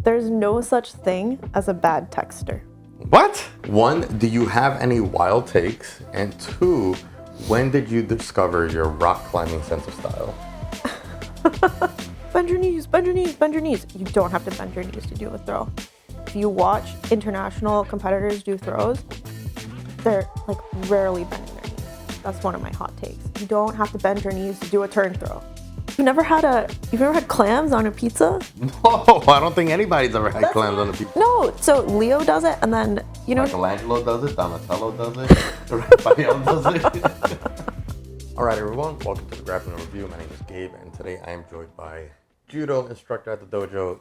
There's no such thing as a bad texter. What? 1, do you have any wild takes? And 2, when did you discover your rock climbing sense of style? Bend your knees, bend your knees, bend your knees. You don't have to bend your knees to do a throw. If you watch international competitors do throws, they're like rarely bending their knees. That's one of my hot takes. You don't have to bend your knees to do a turn throw. You've never had clams on a pizza? No, I don't think anybody's ever had clams on a pizza. No, so Leo does it, and then, you know... Michelangelo does it, Donatello does it, Raphael does it. All right, everyone, welcome to the Grappling Review. My name is Gabe, and today I am joined by Judo instructor at the Dojo,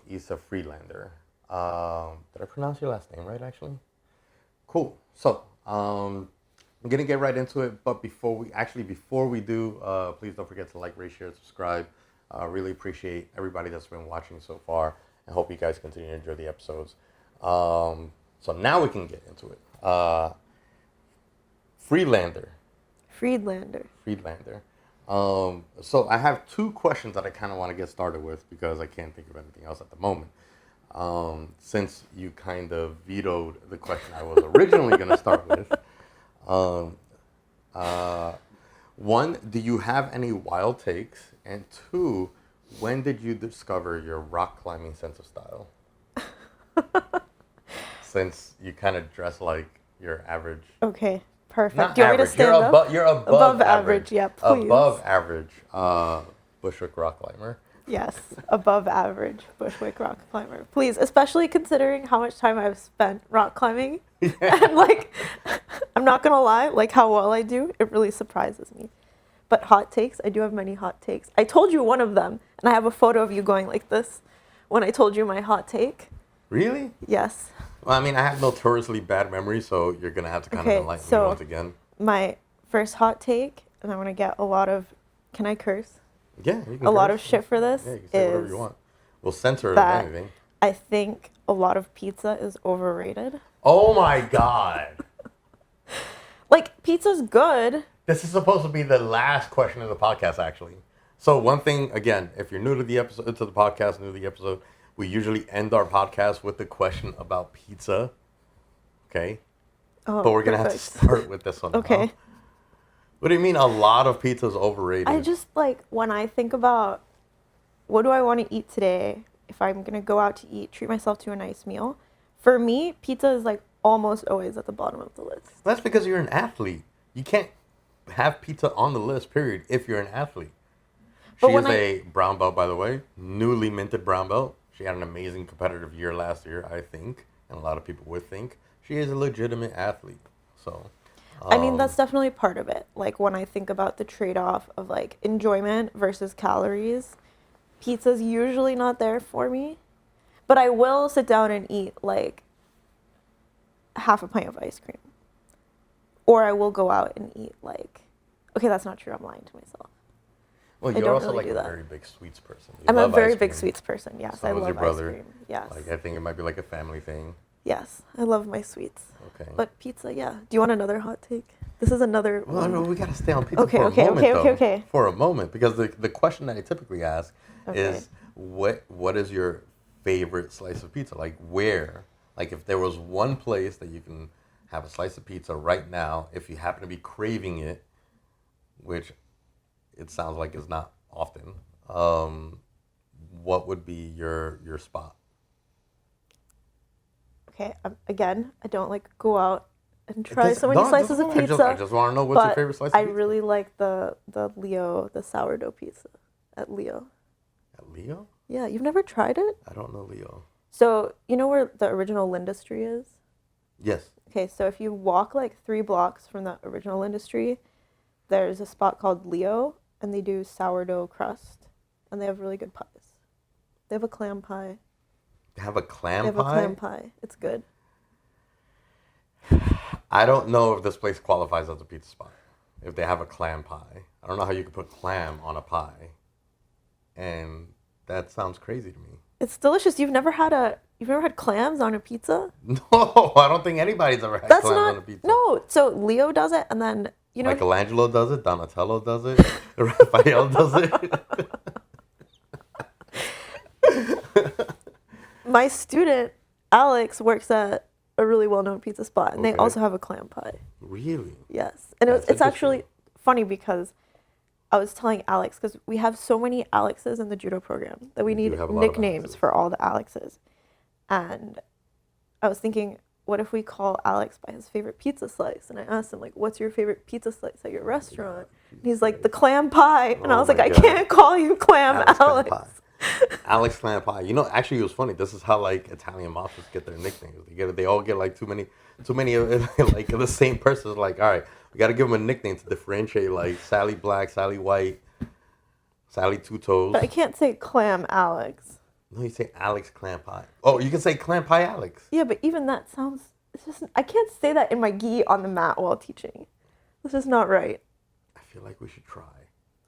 Friedlander. Did I pronounce your last name right, actually? Cool. So, I'm going to get right into it, but before we do, please don't forget to like, rate, share, subscribe. Really appreciate everybody that's been watching so far, and hope you guys continue to enjoy the episodes. So now we can get into it. Friedlander. So I have 2 questions that I kind of want to get started with because I can't think of anything else at the moment. Since you kind of vetoed the question I was originally going to start with. 1, do you have any wild takes? And 2, when did you discover your rock climbing sense of style? Since you kind of dress like your average. Okay, perfect. Not do you want average. me to stand up? You're above average. Yeah, please. Above average Bushwick rock climber. Yes, above average Bushwick rock climber. Please, especially considering how much time I've spent rock climbing. Yeah. And like, I'm not gonna lie, like how well I do, it really surprises me. But hot takes, I do have many hot takes. I told you one of them, and I have a photo of you going like this when I told you my hot take. Really? Yes. Well, I mean, I have notoriously bad memory, so you're gonna have to kind of enlighten me once again. My first hot take, and I'm gonna get a lot of, can I curse? Yeah, you can a lot of shit for this. Yeah, you can say whatever you want. We'll censor it if anything. I think a lot of pizza is overrated. Oh my God. Like, pizza's good. This is supposed to be the last question of the podcast, actually. So one thing, again, if you're new to the episode, to the podcast, new to the episode, we usually end our podcast with the question about pizza. Okay? Oh, but we're going to have to start with this one. Okay. What do you mean a lot of pizza is overrated? I just, like, when I think about what do I want to eat today, if I'm going to go out to eat, treat myself to a nice meal, for me, pizza is, like, almost always at the bottom of the list. That's because you're an athlete. You can't have pizza on the list, period, if you're an athlete. She is a brown belt, by the way, newly minted brown belt. She had an amazing competitive year last year, I think, and a lot of people would think. She is a legitimate athlete, so... I mean, that's definitely part of it. Like, when I think about the trade-off of, like, enjoyment versus calories, pizza's usually not there for me. But I will sit down and eat, like, half a pint of ice cream. Or I will go out and eat, like... Okay, that's not true. I'm lying to myself. Well, you're also, like, a very big sweets person. I'm a very big sweets person, yes. So I love your brother. ice cream. Yes. Like, I think it might be, like, a family thing. Yes, I love my sweets. Okay. But pizza, yeah. Do you want another hot take? This is another one. Well, no, we got to stay on pizza for a moment, Okay. For a moment, because the question that I typically ask is, what is your favorite slice of pizza? Like, where? Like, if there was one place that you can have a slice of pizza right now, if you happen to be craving it, which it sounds like is not often, what would be your spot? Okay, again, I don't like go out and try so many slices of pizza. I just want to know what's your favorite slice of pizza. I really like the Leo, the sourdough pizza at Leo. At Leo? Yeah, you've never tried it? I don't know Leo. So, you know where the original Industry is? Yes. Okay, so if you walk like 3 blocks from the original Industry, there's a spot called Leo, and they do sourdough crust, and they have really good pies. They have a clam pie. They have a clam pie? They have a clam pie. It's good. I don't know if this place qualifies as a pizza spot. If they have a clam pie. I don't know how you could put clam on a pie. And that sounds crazy to me. It's delicious. You've never had clams on a pizza? No, I don't think anybody's ever had clams on a pizza. No, so Leo does it, and then, you know... Michelangelo does it, Donatello does it, Raphael does it. my student, Alex, works at a really well-known pizza spot, and they also have a clam pie. Really? Yes. And it's actually funny because I was telling Alex, because we have so many Alexes in the judo program that we need nicknames for all the Alexes. And I was thinking, what if we call Alex by his favorite pizza slice? And I asked him, like, what's your favorite pizza slice at your restaurant? And he's like, the clam pie. And I was like, I can't call you Clam Alex. Alex Clam Pie. You know, actually, it was funny. This is how, like, Italian mafias get their nicknames. They all get, like, too many like, the same person. Like, all right, we got to give them a nickname to differentiate, like, Sally Black, Sally White, Sally Two Toes. But I can't say Clam Alex. No, you say Alex Clam Pie. Oh, you can say Clam Pie Alex. Yeah, but even that sounds, it's just, I can't say that in my gi on the mat while teaching. It's just not right. I feel like we should try.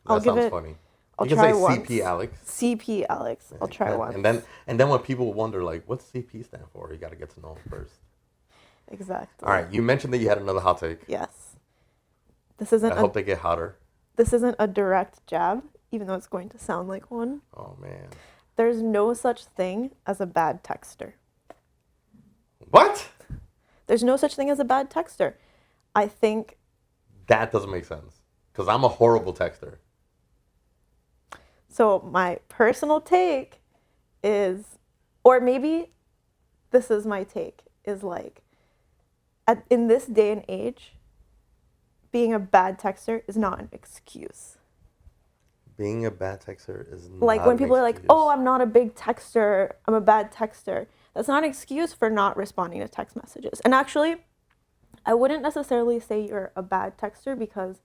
That sounds funny. I'll you can try say once. CP Alex. CP Alex. I'll try once. And then when people wonder, like, what's CP stand for? You got to get to know them first. Exactly. All right. You mentioned that you had another hot take. Yes. I hope they get hotter. This isn't a direct jab, even though it's going to sound like one. Oh, man. There's no such thing as a bad texter. What? There's no such thing as a bad texter. I think... That doesn't make sense. Because I'm a horrible texter. So my personal take is, or maybe this is my take, is like, in this day and age, being a bad texter is not an excuse. Being a bad texter is not like when people are like, oh, I'm not a big texter, I'm a bad texter. That's not an excuse for not responding to text messages. And actually, I wouldn't necessarily say you're a bad texter because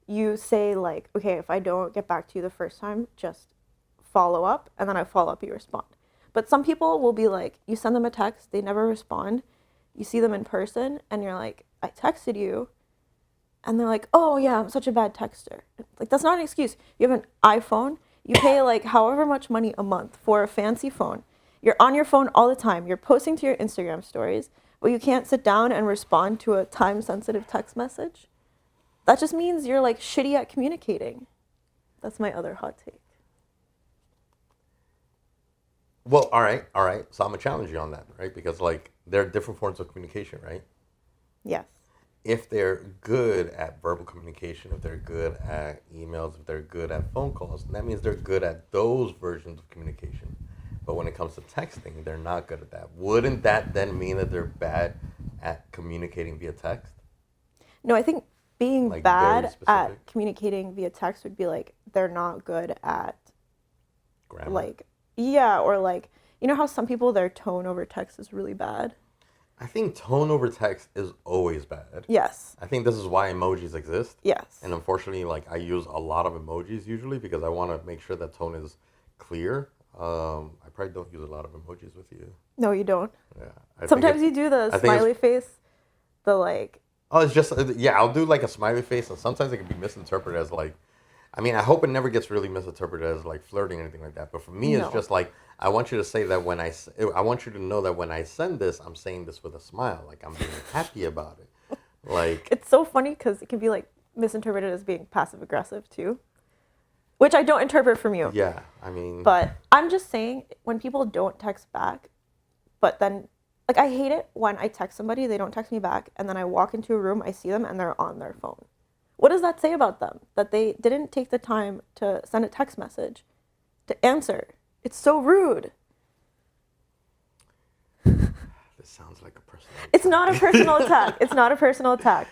you say like, okay, if I don't get back to you the first time, just follow up, and then I follow up, you respond. But some people will be like, you send them a text, they never respond, you see them in person, and you're like, I texted you, and they're like, oh yeah, I'm such a bad texter. Like, that's not an excuse. You have an iPhone, you pay like however much money a month for a fancy phone, you're on your phone all the time, you're posting to your Instagram stories, but you can't sit down and respond to a time-sensitive text message. That just means you're like shitty at communicating. That's my other hot take. Well, all right. So I'm gonna challenge you on that, right? Because like there are different forms of communication, right? Yes. If they're good at verbal communication, if they're good at emails, if they're good at phone calls, that means they're good at those versions of communication. But when it comes to texting, they're not good at that. Wouldn't that then mean that they're bad at communicating via text? No, I think being like bad at communicating via text would be like they're not good at grammar. Like, yeah, or like, you know how some people, their tone over text is really bad? I think tone over text is always bad. Yes. I think this is why emojis exist. Yes. And unfortunately, like I use a lot of emojis usually because I want to make sure that tone is clear. I probably don't use a lot of emojis with you. No, you don't. Yeah. Sometimes you do the smiley face, the like... Oh, it's just, yeah, I'll do like a smiley face, and sometimes it can be misinterpreted as like, I mean, I hope it never gets really misinterpreted as like flirting or anything like that. But for me, it's just like, I want you to say that I want you to know that when I send this, I'm saying this with a smile. Like I'm being happy about it. Like, it's so funny because it can be like misinterpreted as being passive aggressive too, which I don't interpret from you. Yeah, I mean. But I'm just saying when people don't text back, but then, like, I hate it when I text somebody, they don't text me back, and then I walk into a room, I see them, and they're on their phone. What does that say about them? That they didn't take the time to send a text message, to answer. It's so rude. This sounds like a personal attack. It's not a personal attack. It's not a personal attack.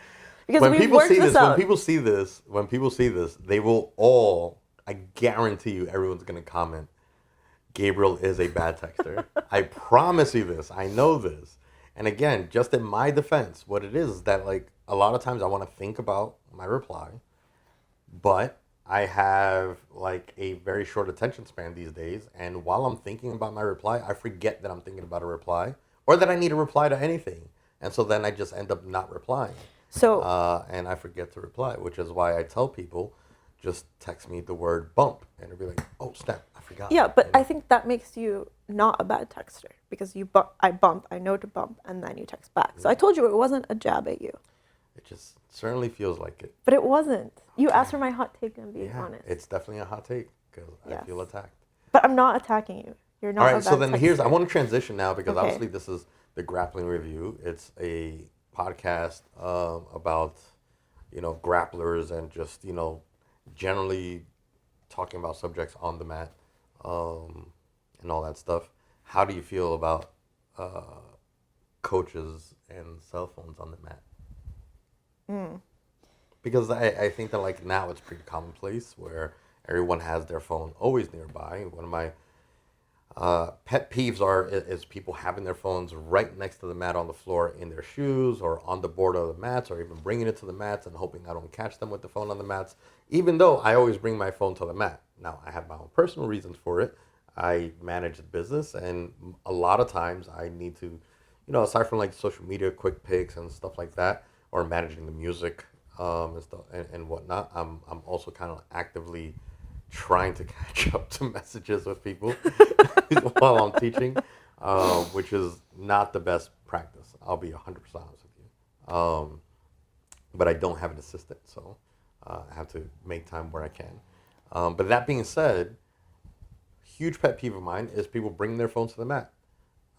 Because when we've worked this out. When people see this, they will all, I guarantee you, everyone's going to comment, Gabriel is a bad texter. I promise you this. I know this. And again, just in my defense, what it is that like a lot of times I want to think about my reply, but I have like a very short attention span these days. And while I'm thinking about my reply, I forget that I'm thinking about a reply or that I need a reply to anything. And so then I just end up not replying. So, and I forget to reply, which is why I tell people, just text me the word bump, and it'll be like, oh, snap, I forgot. Yeah, but I think that makes you not a bad texter, because I bump, I know to bump, and then you text back. So I told you it wasn't a jab at you. It just certainly feels like it. But it wasn't. You asked for my hot take, and being honest. It's definitely a hot take, because I feel attacked. But I'm not attacking you. You're All not a right, so bad then I texter. want to transition now because Okay. obviously this is the Grappling Review. It's a podcast about, grapplers and just, generally talking about subjects on the mat and all that stuff. How do you feel about coaches and cell phones on the mat? Because I think that like now it's pretty commonplace where everyone has their phone always nearby. One of my pet peeves is people having their phones right next to the mat on the floor in their shoes or on the board of the mats or even bringing it to the mats and hoping I don't catch them with the phone on the mats, even though I always bring my phone to the mat. Now, I have my own personal reasons for it. I manage the business, and a lot of times I need to, aside from like social media, quick pics and stuff like that, or managing the music and stuff and whatnot, I'm also kind of actively trying to catch up to messages with people while I'm teaching, which is not the best practice. I'll be 100% honest with you. But I don't have an assistant, so I have to make time where I can. But that being said, huge pet peeve of mine is people bringing their phones to the mat.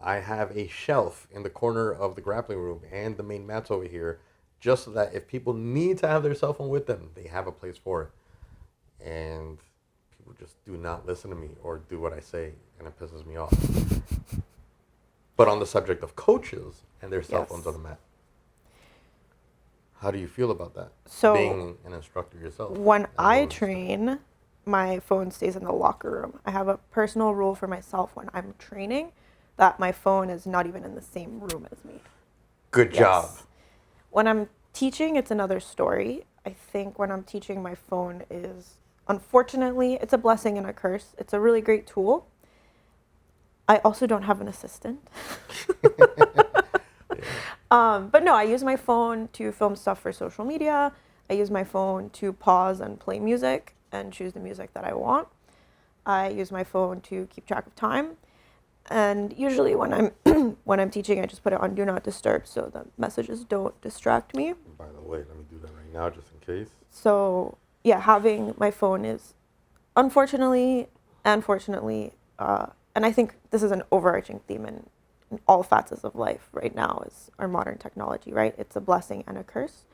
I have a shelf in the corner of the grappling room and the main mats over here, just so that if people need to have their cell phone with them, they have a place for it. And people just do not listen to me or do what I say, and it pisses me off. But on the subject of coaches and their cell phones on the mat, how do you feel about that? So being an instructor yourself. When I train, my phone stays in the locker room. I have a personal rule for myself when I'm training that my phone is not even in the same room as me. Good job. When I'm teaching, it's another story. I think when I'm teaching, my phone is, unfortunately, it's a blessing and a curse. It's a really great tool. I also don't have an assistant. But no, I use my phone to film stuff for social media. I use my phone to pause and play music and choose the music that I want. I use my phone to keep track of time. And usually when I'm when I'm teaching, I just put it on Do Not Disturb so the messages don't distract me. By the way, let me do that right now just in case. So yeah, having my phone is unfortunately and fortunately, and I think this is an overarching theme in all facets of life right now is our modern technology, right? It's a blessing and a curse.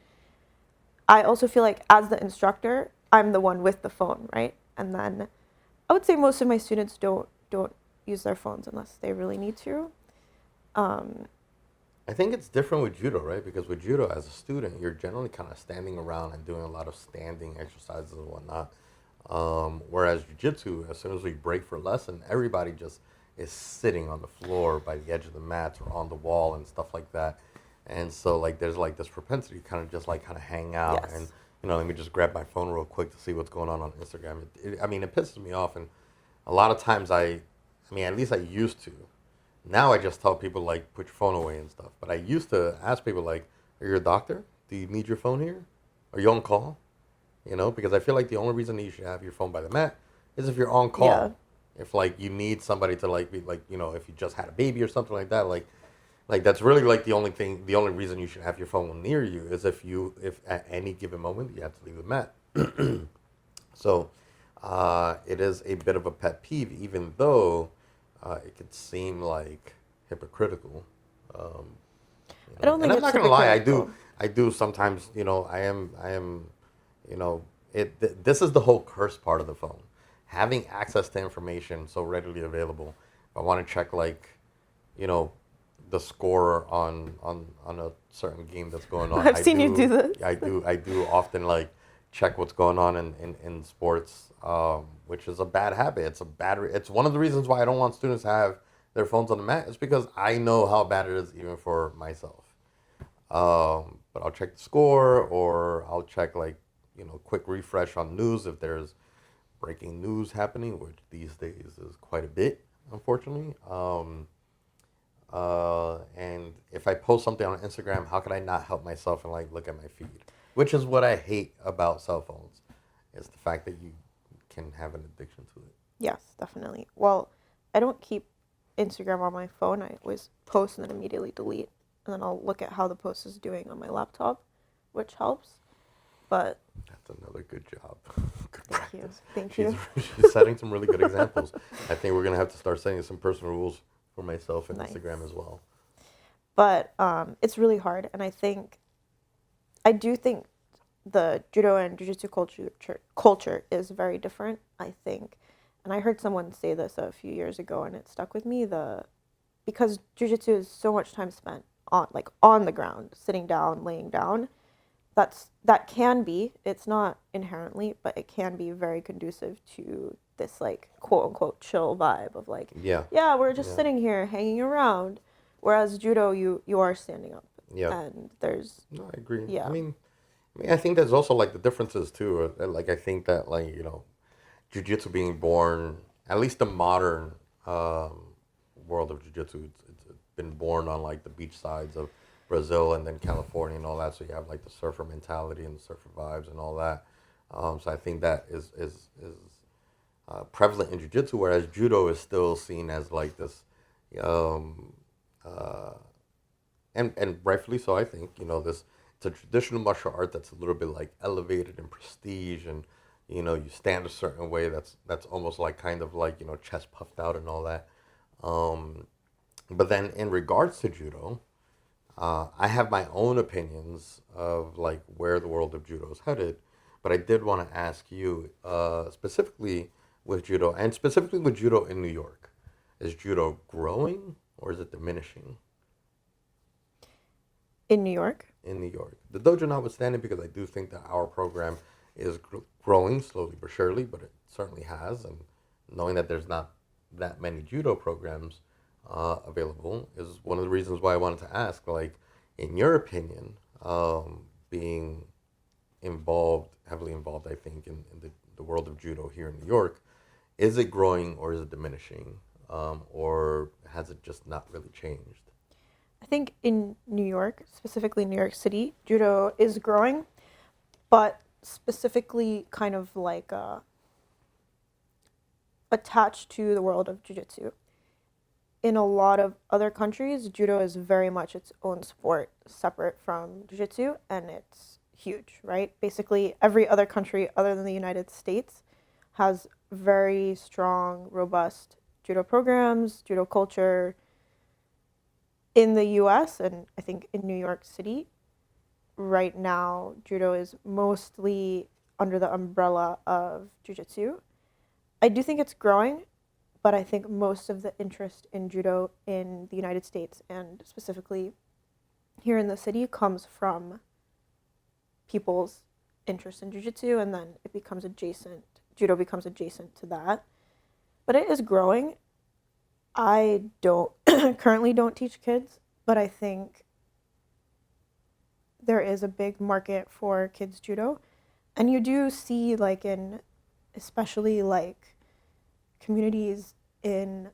I also feel like as the instructor, I'm the one with the phone, right? And then I would say most of my students don't use their phones unless they really need to. I think it's different with judo, right? Because with judo, as a student, you're generally kind of standing around and doing a lot of standing exercises and whatnot. Whereas jiu-jitsu, as soon as we break for lesson, everybody just is sitting on the floor by the edge of the mats or on the wall and stuff like that. And so like there's like this propensity to kind of hang out and let me just grab my phone real quick to see what's going on Instagram. It pisses me off, and a lot of times at least I used to. Now I just tell people like put your phone away and stuff. But I used to ask people like, are you a doctor? Do you need your phone here? Are you on call? Because I feel like the only reason that you should have your phone by the mat is if you're on call. Yeah. If like you need somebody to like be like, if you just had a baby or something like that, like that's really like the only reason you should have your phone near you is if at any given moment you have to leave the mat. So it is a bit of a pet peeve, even though it could seem like hypocritical. I don't think and I'm not gonna lie, I do sometimes. This is the whole curse part of the phone. Having access to information so readily available. If I want to check the score on a certain game that's going on. I've seen you do this. I do often check what's going on in sports, which is a bad habit. It's one of the reasons why I don't want students to have their phones on the mat. It's because I know how bad it is even for myself. But I'll check the score, or I'll check quick refresh on news if there's breaking news happening, which these days is quite a bit, unfortunately. And if I post something on Instagram, how could I not help myself and look at my feed? Which is what I hate about cell phones, is the fact that you can have an addiction to it. Yes, definitely. Well, I don't keep Instagram on my phone. I always post and then immediately delete. And then I'll look at how the post is doing on my laptop, which helps. but That's another good job. Good thank you. practice. Thank She's, you. she's setting some really good examples. I think we're going to have to start setting some personal rules for myself and Nice. Instagram as well. But it's really hard, and I do think the judo and jiu-jitsu culture is very different, I think. And I heard someone say this a few years ago, and it stuck with me. Because jiu-jitsu is so much time spent on the ground, sitting down, laying down. That can be, it's not inherently, but it can be very conducive to this like quote unquote chill vibe of like, Yeah. yeah, we're just Yeah. sitting here hanging around. Whereas judo, you are standing up. Yeah. And there's No, I agree. yeah. I think there's also like the differences too. Like I think that like jiu-jitsu being born, at least the modern world of jiu-jitsu, it's been born on like the beach sides of Brazil and then California and all that. So you have like the surfer mentality and the surfer vibes and all that. So I think that is prevalent in jiu-jitsu, whereas judo is still seen as like this, um, uh, and rightfully so. I think this it's a traditional martial art that's a little bit like elevated in prestige, and you stand a certain way that's almost like kind of like chest puffed out and all that. Um, but then in regards to judo, I have my own opinions of like where the world of judo is headed, but I did want to ask you specifically with judo, and specifically with judo in New York. Is judo growing or is it diminishing In New York? in New York? The dojo notwithstanding, because I do think that our program is growing slowly but surely, but it certainly has. And knowing that there's not that many judo programs available is one of the reasons why I wanted to ask, like, in your opinion, being heavily involved, I think, in the world of judo here in New York, is it growing or is it diminishing? Or has it just not really changed? I think in New York, specifically New York City, judo is growing, but specifically kind of like attached to the world of jiu-jitsu. In a lot of other countries, judo is very much its own sport, separate from jiu-jitsu, and it's huge, right? Basically, every other country other than the United States has very strong, robust judo programs, judo culture. In the US, and I think in New York City, right now, judo is mostly under the umbrella of jiu-jitsu. I do think it's growing, but I think most of the interest in judo in the United States and specifically here in the city comes from people's interest in jiu-jitsu, and then judo becomes adjacent to that. But it is growing. I don't currently don't teach kids, but I think there is a big market for kids judo. And you do see like especially like communities in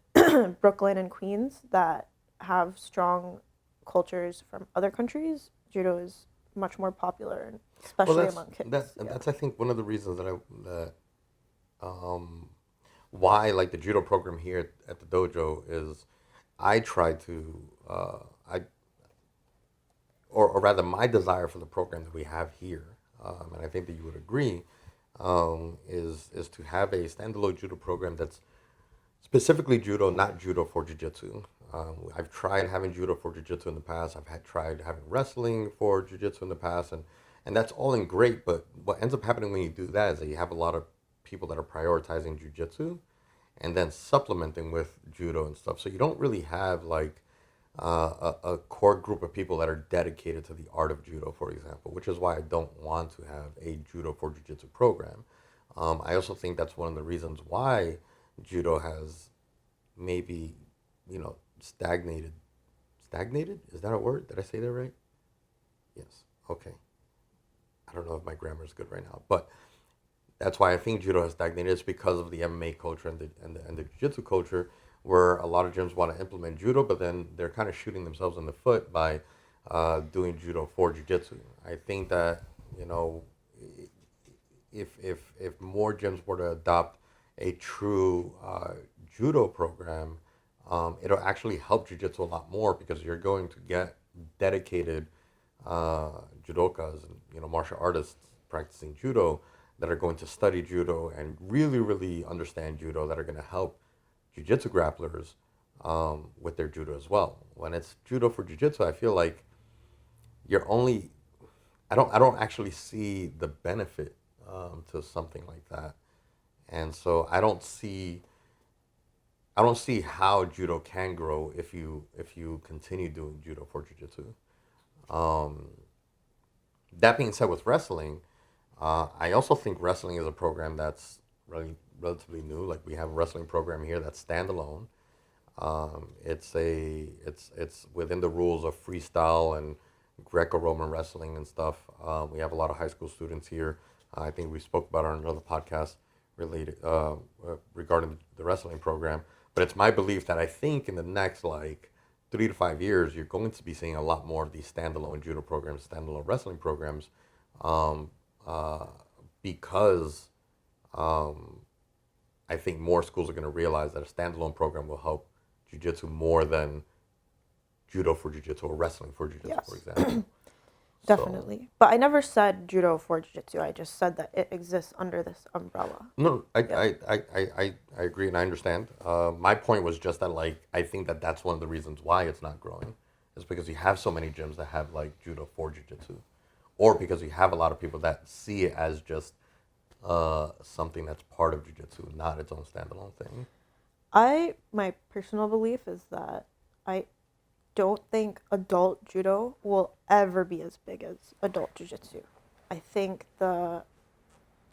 Brooklyn and Queens that have strong cultures from other countries. Judo is much more popular, and especially among kids. That's I think one of the reasons why like the judo program here at the dojo is I try to or rather my desire for the program that we have here, and I think that you would agree, is to have a standalone judo program that's specifically judo, not judo for jiu-jitsu. I've tried having judo for jiu-jitsu in the past. I've tried having wrestling for jiu-jitsu in the past, and that's all in great. But what ends up happening when you do that is that you have a lot of people that are prioritizing jiu-jitsu and then supplementing with judo and stuff. So you don't really have like a core group of people that are dedicated to the art of judo, for example, which is why I don't want to have a judo for jiu-jitsu program. I also think that's one of the reasons why judo has maybe, stagnated. Stagnated? Is that a word? Did I say that right? Yes. Okay. I don't know if my grammar is good right now, but that's why I think judo has stagnated. It's because of the MMA culture and the jiu-jitsu culture, where a lot of gyms want to implement judo, but then they're kind of shooting themselves in the foot by doing judo for jiu-jitsu. I think that if more gyms were to adopt a true judo program, it'll actually help jiu-jitsu a lot more, because you're going to get dedicated judokas and martial artists practicing judo that are going to study judo and really, really understand judo that are going to help jiu-jitsu grapplers with their judo as well. When it's judo for jiu-jitsu, I feel like you're only, I don't actually see the benefit to something like that. And so I don't see how judo can grow if you continue doing judo for jiu-jitsu. Um, that being said, with wrestling, I also think wrestling is a program that's really relatively new. Like we have a wrestling program here that's standalone. It's within the rules of freestyle and Greco-Roman wrestling and stuff. We have a lot of high school students here. I think we spoke about it on another podcast related regarding the wrestling program. But it's my belief that I think in the next like 3 to 5 years, you're going to be seeing a lot more of these standalone judo programs, standalone wrestling programs, um, because I think more schools are going to realize that a standalone program will help jiu-jitsu more than judo for jiu-jitsu or wrestling for jiu-jitsu, Yes. for example. Definitely. But I never said judo for jiu-jitsu. I just said that it exists under this umbrella. No, Yeah. I agree and I understand. My point was just that, like, I think that that's one of the reasons why it's not growing, is because you have so many gyms that have like judo for jiu-jitsu, or because you have a lot of people that see it as just something that's part of jiu-jitsu, not its own standalone thing. My personal belief is that I don't think adult judo will ever be as big as adult jiu-jitsu. I think the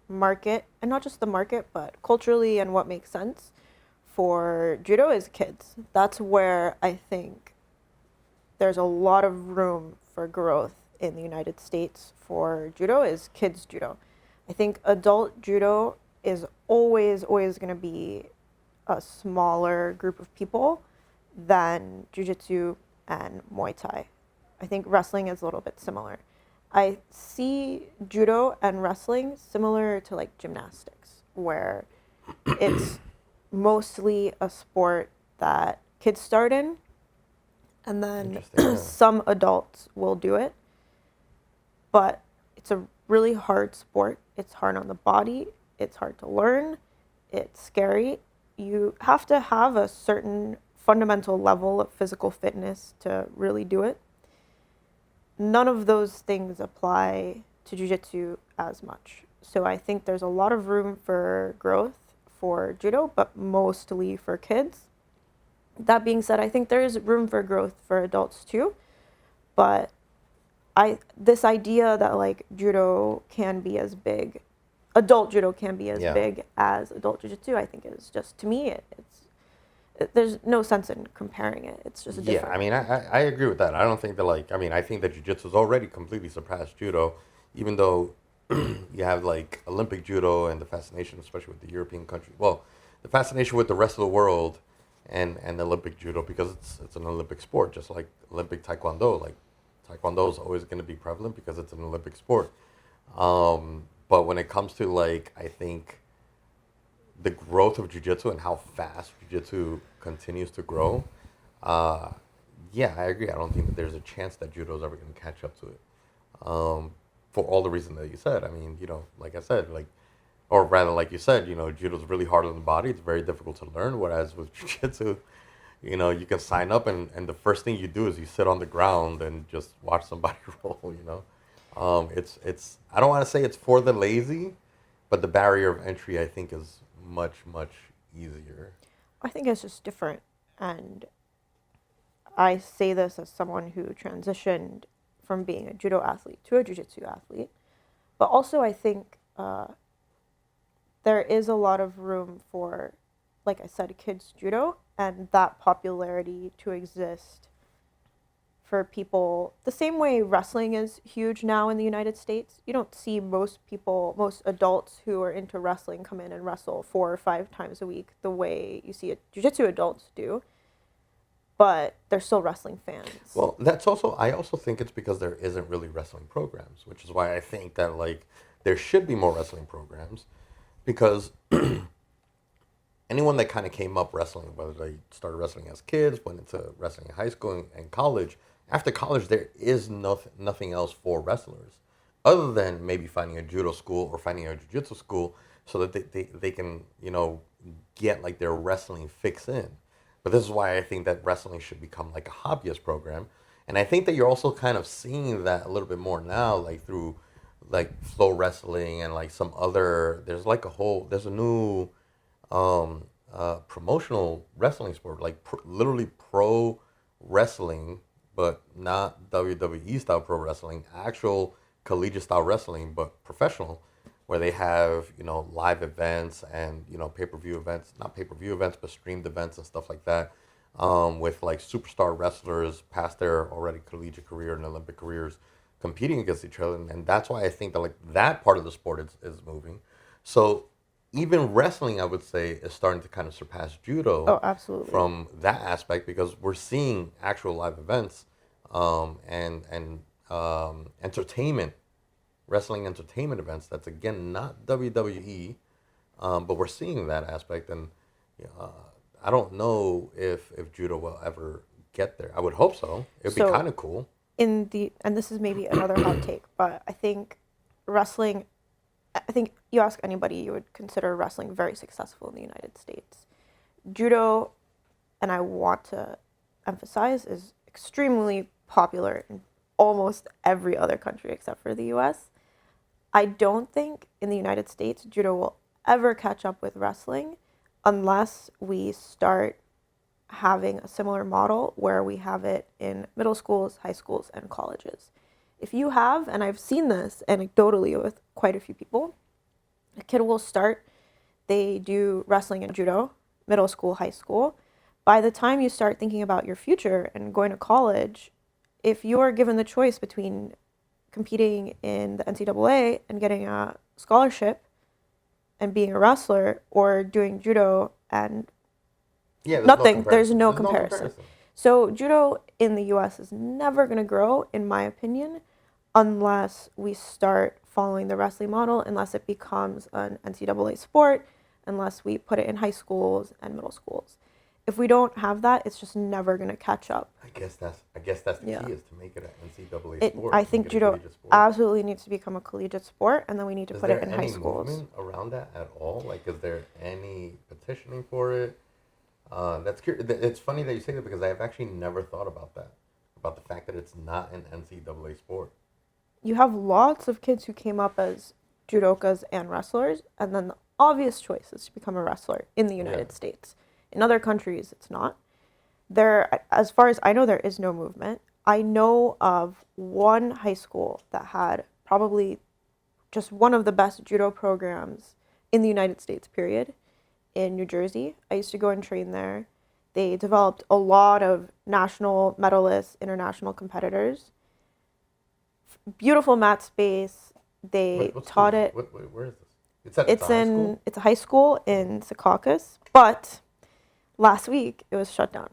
market, and not just the market, but culturally and what makes sense for judo is kids. That's where I think there's a lot of room for growth in the United States for judo is kids judo. I think adult judo is always going to be a smaller group of people than jiu-jitsu and Muay Thai. I think wrestling is a little bit similar. I see judo and wrestling similar to like gymnastics, where it's mostly a sport that kids start in, and then Interesting, yeah. some adults will do it. But it's a really hard sport. It's hard on the body. It's hard to learn. It's scary. You have to have a certain fundamental level of physical fitness to really do it. None of those things apply to jiu-jitsu as much. So I think there's a lot of room for growth for judo, but mostly for kids. That being said, I think there is room for growth for adults too. But this idea that like judo can be as big, adult judo can be as Yeah. big as adult jiu-jitsu, I think is just, to me, there's no sense in comparing it. It's just a Yeah, different. I mean, I agree with that. I don't think that, like, I mean, I think that jiu-jitsu has already completely surpassed judo, even though you have, like, Olympic judo and the fascination, especially with the European countries. Well, the fascination with the rest of the world and Olympic judo, because it's an Olympic sport, just like Olympic taekwondo. Like, taekwondo is always going to be prevalent because it's an Olympic sport. But when it comes to, like, I think the growth of jiu-jitsu and how fast jiu-jitsu continues to grow, yeah, I agree. I don't think that there's a chance that judo is ever going to catch up to it, for all the reasons that you said. I mean, you know, like I said, like, or rather, like you said, you know, judo is really hard on the body. It's very difficult to learn. Whereas with jiu-jitsu, you know, you can sign up and the first thing you do is you sit on the ground and just watch somebody roll. You know, it's I don't want to say it's for the lazy, but the barrier of entry, I think, is much easier. I think it's just different. And I say this as someone who transitioned from being a judo athlete to a jiu-jitsu athlete. But also I think there is a lot of room for, like I said, kids judo and that popularity to exist for people the same way wrestling is huge now in the United States. You don't see most adults who are into wrestling come in and wrestle 4 or 5 times a week the way you see jiu-jitsu adults do. But they're still wrestling fans. Well, that's also, I also think it's because there isn't really wrestling programs, which is why I think that, like, there should be more wrestling programs, because anyone that kind of came up wrestling, whether they started wrestling as kids, went into wrestling in high school and college, after college there is nothing else for wrestlers. other than maybe finding a judo school or finding a jiu-jitsu school so that they can, get like their wrestling fix in. But this is why I think that wrestling should become like a hobbyist program. And I think that you're also kind of seeing that a little bit more now, like through like flow wrestling and like some other, there's a new promotional wrestling sport, like literally pro wrestling, but not WWE style pro wrestling, actual collegiate style wrestling, but professional, where they have, live events and, pay-per-view events, not pay-per-view events, but streamed events and stuff like that, with like superstar wrestlers past their already collegiate career and Olympic careers competing against each other. And that's why I think that like that part of the sport is moving. So even wrestling, I would say, is starting to kind of surpass judo. Oh, absolutely. From that aspect, because we're seeing actual live events, and entertainment, wrestling entertainment events. That's again not WWE, but we're seeing that aspect, and I don't know if judo will ever get there. I would hope so. It'd be kind of cool. And this is maybe another hot take, but I think you ask anybody, you would consider wrestling very successful in the United States. Judo, and I want to emphasize, is extremely popular in almost every other country except for the US. I don't think in the United States judo will ever catch up with wrestling unless we start having a similar model where we have it in middle schools, high schools, and colleges. If you have, and I've seen this anecdotally with quite a few people, a kid will start, they do wrestling and judo, middle school, high school. By the time you start thinking about your future and going to college, if you are given the choice between competing in the NCAA and getting a scholarship and being a wrestler or doing judo and nothing, there's no comparison. So judo in the US is never going to grow, in my opinion, unless we start following the wrestling model, unless it becomes an NCAA sport, unless we put it in high schools and middle schools. If we don't have that, it's just never going to catch up. I guess that's the key, is to make it an NCAA sport. I think judo absolutely needs to become a collegiate sport, and then we need to put it in high schools. Is there any movement around that at all? Like, is there any petitioning for it? That's curious. It's funny that you say that, because I have actually never thought about that, about the fact that it's not an NCAA sport. You have lots of kids who came up as judokas and wrestlers, and then the obvious choice is to become a wrestler in the United States. In other countries, it's not. There, as far as I know, there is no movement. I know of one high school that had probably just one of the best judo programs in the United States, period, in New Jersey. I used to go and train there. They developed a lot of national medalists, international competitors. Beautiful mat space. They taught it. Where is this? It's a high school in Secaucus, but last week it was shut down.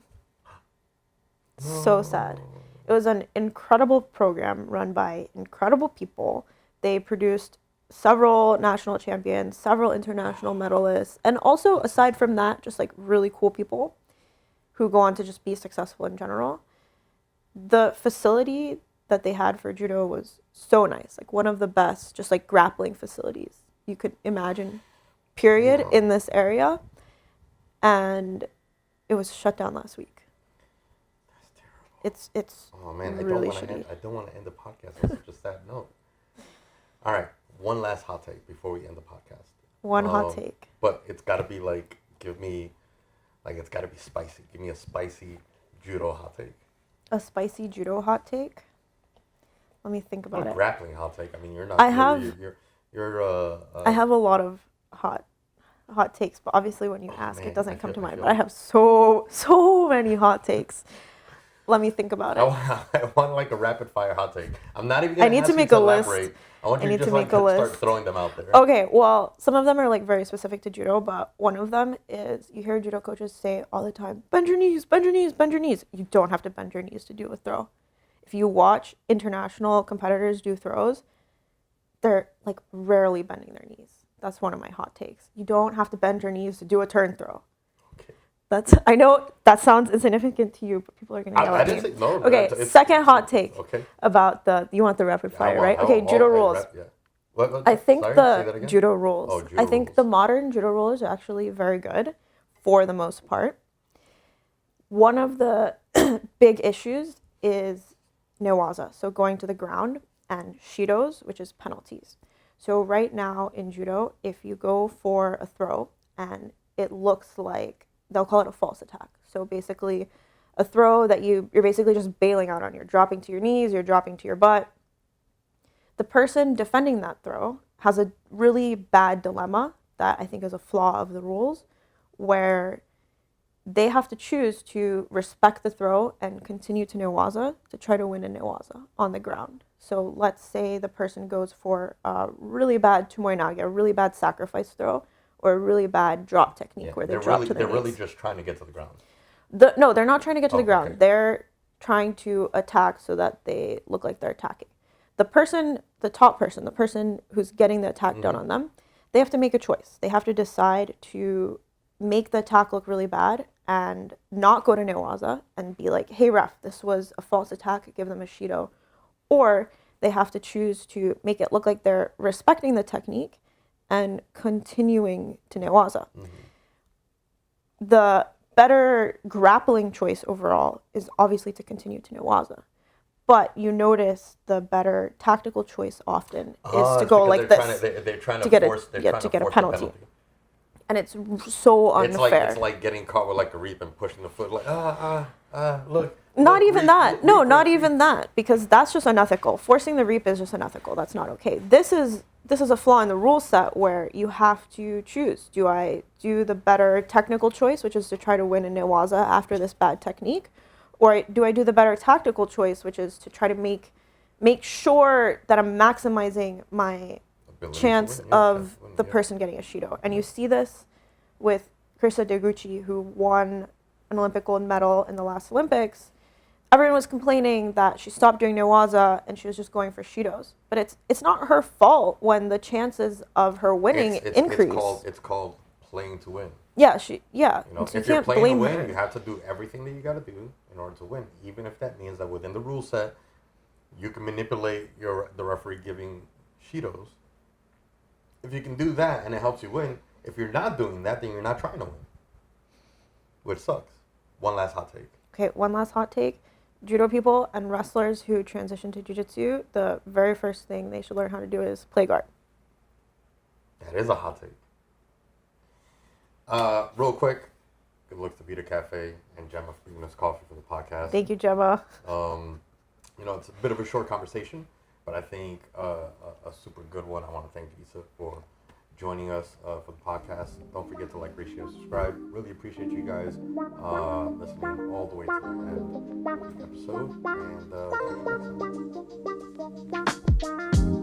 So sad. It was an incredible program run by incredible people. They produced several national champions, several international medalists, and also, aside from that, just like really cool people who go on to just be successful in general. The facility that they had for judo was so nice, like one of the best just like grappling facilities you could imagine, period, in this area. And it was shut down last week. That's terrible. It's oh man, really I don't want to end the podcast on such a sad note. All right, one last hot take before we end the podcast. One hot take. But it's got to be like, it's got to be spicy. Give me a spicy judo hot take. A spicy judo hot take? Let me think about it. Grappling hot take. I mean, you're not. I have a lot of hot takes, but obviously when you ask, it doesn't come to mind. But I have so many hot takes. Let me think about it. I want like a rapid fire hot take. I'm not even. I need to make a list. I want you to just start throwing them out there. Okay, well, some of them are like very specific to judo, but one of them is, you hear judo coaches say all the time, bend your knees, bend your knees, bend your knees. You don't have to bend your knees to do a throw. If you watch international competitors do throws, they're like rarely bending their knees. That's one of my hot takes. You don't have to bend your knees to do a turn throw. Okay. I know that sounds insignificant to you, but people are gonna yell I at didn't me. say no. Okay, second hot take. Okay. About you want the rapid fire, right? Okay, judo rules. Yeah. What, I think sorry, say that the again? judo rules. Oh, judo I think rules. the modern judo rules are actually very good, for the most part. One of the big issues is newaza, so going to the ground, and shidos, which is penalties. So right now in judo, if you go for a throw and it looks like, they'll call it a false attack. So basically a throw that you're basically just bailing out on. You're dropping to your knees, you're dropping to your butt. The person defending that throw has a really bad dilemma that I think is a flaw of the rules, where they have to choose to respect the throw and continue to newaza to try to win a newaza on the ground. So let's say the person goes for a really bad tumoinage, a really bad sacrifice throw, or a really bad drop technique where they drop to their knees. They're really just trying to get to the ground. No, they're not trying to get to the ground. Okay. They're trying to attack so that they look like they're attacking. The top person, the person who's getting the attack done on them, they have to make a choice. They have to decide to make the attack look really bad and not go to newaza and be like, hey ref, this was a false attack, give them a shido. Or they have to choose to make it look like they're respecting the technique and continuing to newaza. The better grappling choice overall is obviously to continue to newaza. But you notice the better tactical choice often is to go like this. They're trying to get a penalty. And it's so unfair. It's like getting caught with like a reap and pushing the foot like, look. Not even that. No, not even that. Because that's just unethical. Forcing the reap is just unethical. That's not okay. This is a flaw in the rule set where you have to choose. Do I do the better technical choice, which is to try to win a newaza after this bad technique? Or do I do the better tactical choice, which is to try to make sure that I'm maximizing my chance of the person getting a shido? And you see this with Krista Deguchi, who won an Olympic gold medal in the last Olympics. Everyone was complaining that she stopped doing newaza and she was just going for shidos. But it's not her fault when the chances of her winning increase. It's called playing to win. Yeah, You know, if you're playing to win, you have to do everything that you got to do in order to win. Even if that means that within the rule set, you can manipulate the referee giving shidos. If you can do that and it helps you win, if you're not doing that, then you're not trying to win, which sucks. One last hot take. Okay, one last hot take. Judo people and wrestlers who transition to jiu-jitsu, the very first thing they should learn how to do is play guard. That is a hot take. Real quick, good looks to Vita Cafe and Gemma for bringing us coffee for the podcast. Thank you, Gemma. It's a bit of a short conversation, but I think a super good one. I want to thank Isa for joining us for the podcast. Don't forget to like, rate, share, subscribe. Really appreciate you guys listening all the way to the end of the episode. And see you next time.